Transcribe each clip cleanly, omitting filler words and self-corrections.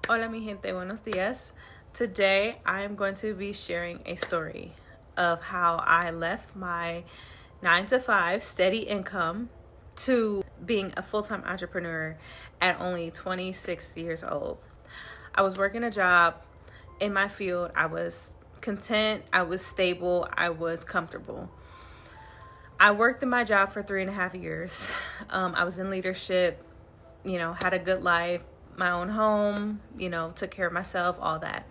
Hola mi gente, buenos dias. Today I am going to be sharing a story of how I left my 9 to 5 steady income to being a full-time entrepreneur at only 26 years old. I was working a job in my field. I was content, I was stable, I was comfortable. I worked in my job for 3.5 years. I was in leadership, had a good life, my own home, took care of myself, all that.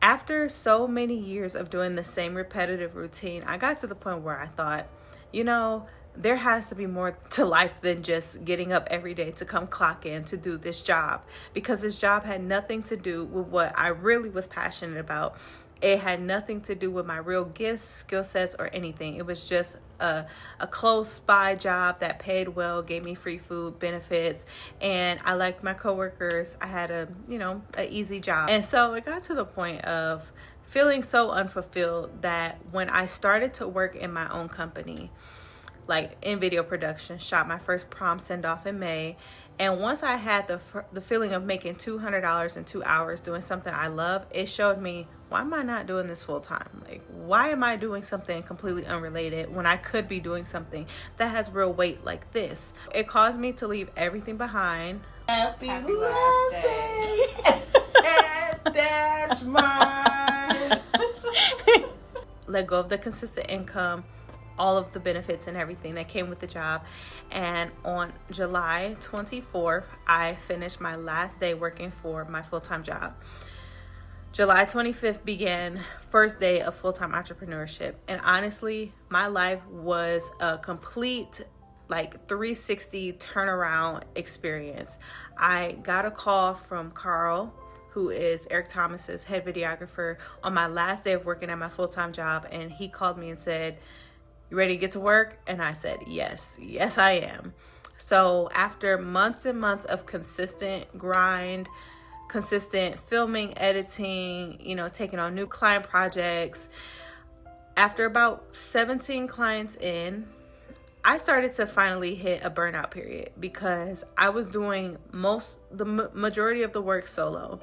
After so many years of doing the same repetitive routine, I got to the point where I thought, there has to be more to life than just getting up every day to come clock in to do this job, because this job had nothing to do with what I really was passionate about. It had nothing to do with my real gifts, skill sets, or anything. It was just a close by job that paid well, gave me free food, benefits, and I liked my coworkers. I had a easy job. And so it got to the point of feeling so unfulfilled that when I started to work in my own company, like in video production, shot my first prom send off in May. And once I had the feeling of making $200 in 2 hours doing something I love, it showed me, why am I not doing this full time? Like, why am I doing something completely unrelated when I could be doing something that has real weight like this? It caused me to leave everything behind. Happy last day. Dash mine. Let go of the consistent income, all of the benefits and everything that came with the job. And on July 24th, I finished my last day working for my full-time job. July 25th began first day of full-time entrepreneurship. And honestly, my life was a complete 360 turnaround experience. I got a call from Carl, who is Eric Thomas's head videographer, on my last day of working at my full-time job. And he called me and said, "You ready to get to work?" And I said, yes, I am. So after months and months of consistent grind, consistent filming, editing, taking on new client projects, after about 17 clients in, I started to finally hit a burnout period because I was doing the majority of the work solo.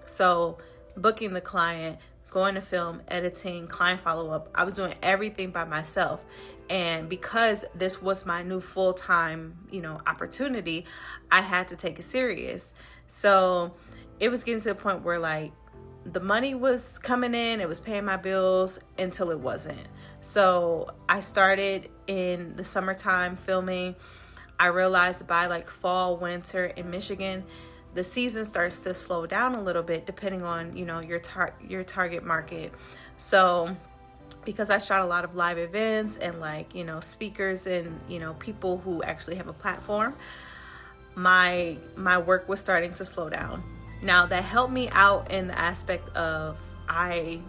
So booking the client, going to film, editing, client follow-up, I was doing everything by myself. And because this was my new full-time, opportunity, I had to take it serious. So it was getting to the point where the money was coming in, it was paying my bills until it wasn't. So I started in the summertime filming. I realized by fall, winter in Michigan, the season starts to slow down a little bit depending on, your target market. So because I shot a lot of live events and speakers and, people who actually have a platform, my work was starting to slow down. Now that helped me out in the aspect of I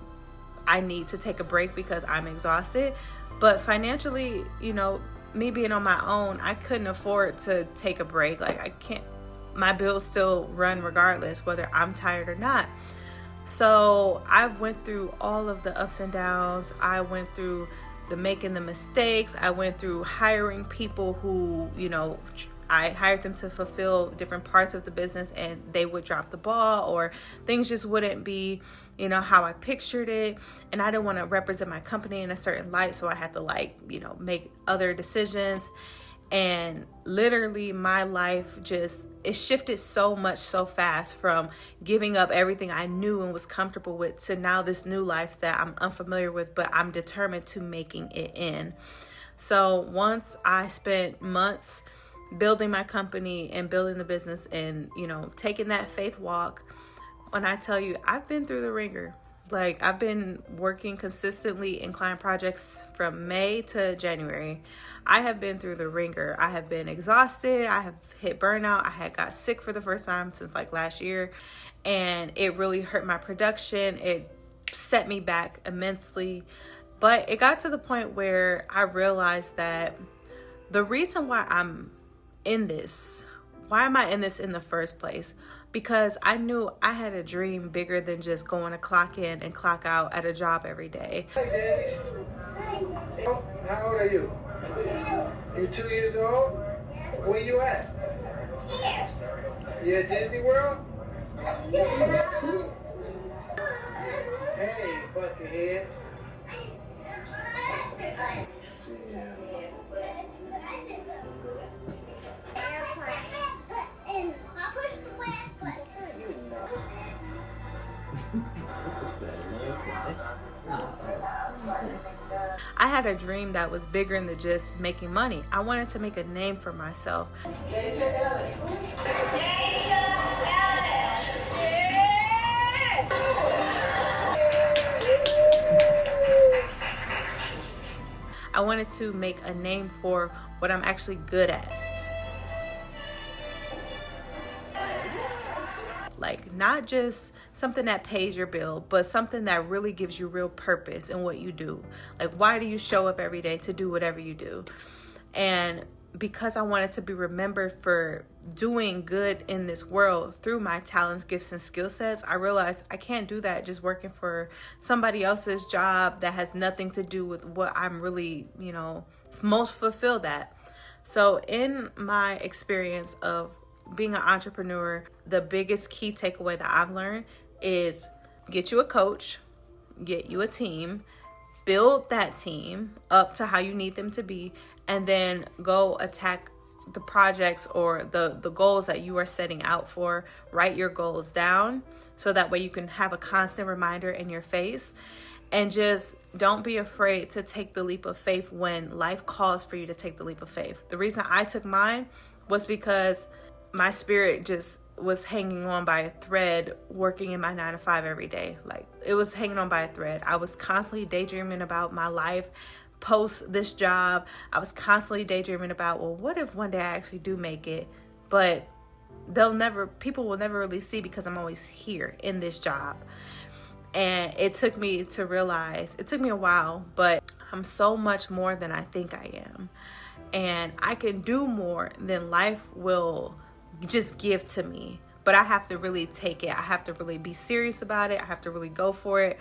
need to take a break because I'm exhausted. But financially, me being on my own, I couldn't afford to take a break. I can't, my bills still run regardless, whether I'm tired or not. So I went through all of the ups and downs. I went through making the mistakes. I went through hiring people who, I hired them to fulfill different parts of the business and they would drop the ball, or things just wouldn't be, how I pictured it. And I didn't want to represent my company in a certain light. So I had to make other decisions. And literally my life it shifted so much so fast from giving up everything I knew and was comfortable with to now this new life that I'm unfamiliar with, but I'm determined to making it in. So once I spent months building my company and building the business and, taking that faith walk, when I tell you, I've been through the ringer. I've been working consistently in client projects from May to January. I have been through the ringer. I have been exhausted. I have hit burnout. I had got sick for the first time since last year, and it really hurt my production. It set me back immensely. But it got to the point where I realized that the reason why I'm in this, why am I in this in the first place? Because I knew I had a dream bigger than just going to clock in and clock out at a job every day. Hi, Daddy. How old are you? You're 2 years old? Where you at? You at Disney World? Hey, buckethead. I had a dream that was bigger than just making money. I wanted to make a name for myself. I wanted to make a name for what I'm actually good at. Like, not just something that pays your bill, but something that really gives you real purpose in what you do. Like, why do you show up every day to do whatever you do? And because I wanted to be remembered for doing good in this world through my talents, gifts, and skill sets, I realized I can't do that just working for somebody else's job that has nothing to do with what I'm really, most fulfilled at. So in my experience of being an entrepreneur, the biggest key takeaway that I've learned is get you a coach, get you a team, build that team up to how you need them to be, and then go attack the projects or the goals that you are setting out for. Write your goals down so that way you can have a constant reminder in your face. And just don't be afraid to take the leap of faith when life calls for you to take the leap of faith. The reason I took mine was because my spirit just was hanging on by a thread working in my 9-to-5 every day. Like, it was hanging on by a thread. I was constantly daydreaming about my life post this job. I was constantly daydreaming about, well, what if one day I actually do make it? But people will never really see because I'm always here in this job. And it took me to realize, it took me a while, but I'm so much more than I think I am. And I can do more than life will just give to me. But I have to really take it. I have to really be serious about it. I have to really go for it.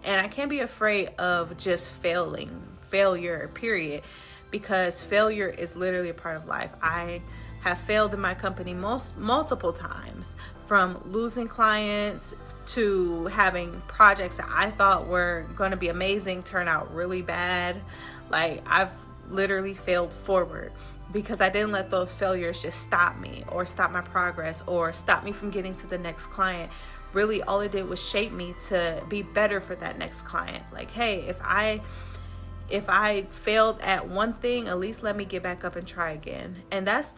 And I can't be afraid of just failure, period. Because failure is literally a part of life. I have failed in my company multiple times, from losing clients to having projects that I thought were going to be amazing turn out really bad. Like, I've literally failed forward because I didn't let those failures just stop me or stop my progress or stop me from getting to the next client. Really, all it did was shape me to be better for that next client. Like, hey, if I failed at one thing, at least let me get back up and try again. And that's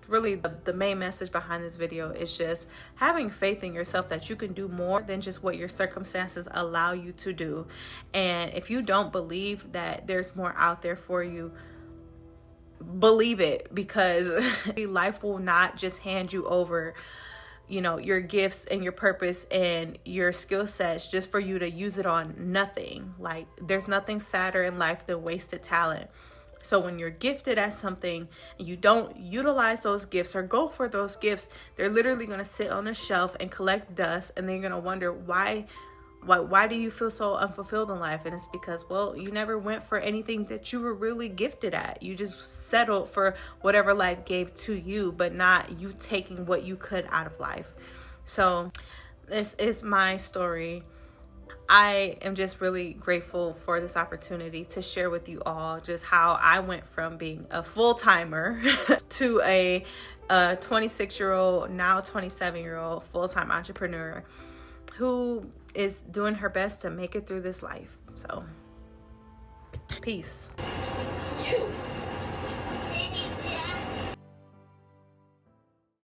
really the main message behind this video, is just having faith in yourself that you can do more than just what your circumstances allow you to do. And if you don't believe that there's more out there for you, believe it, because life will not just hand you over your gifts and your purpose and your skill sets just for you to use it on nothing. Like, there's nothing sadder in life than wasted talent. So when you're gifted at something and you don't utilize those gifts or go for those gifts, they're literally going to sit on a shelf and collect dust, and then you're going to wonder why do you feel so unfulfilled in life? And it's because, well, you never went for anything that you were really gifted at. You just settled for whatever life gave to you, but not you taking what you could out of life. So this is my story. I am just really grateful for this opportunity to share with you all just how I went from being a full-timer to a 26-year-old, now 27-year-old full-time entrepreneur who is doing her best to make it through this life. So, peace.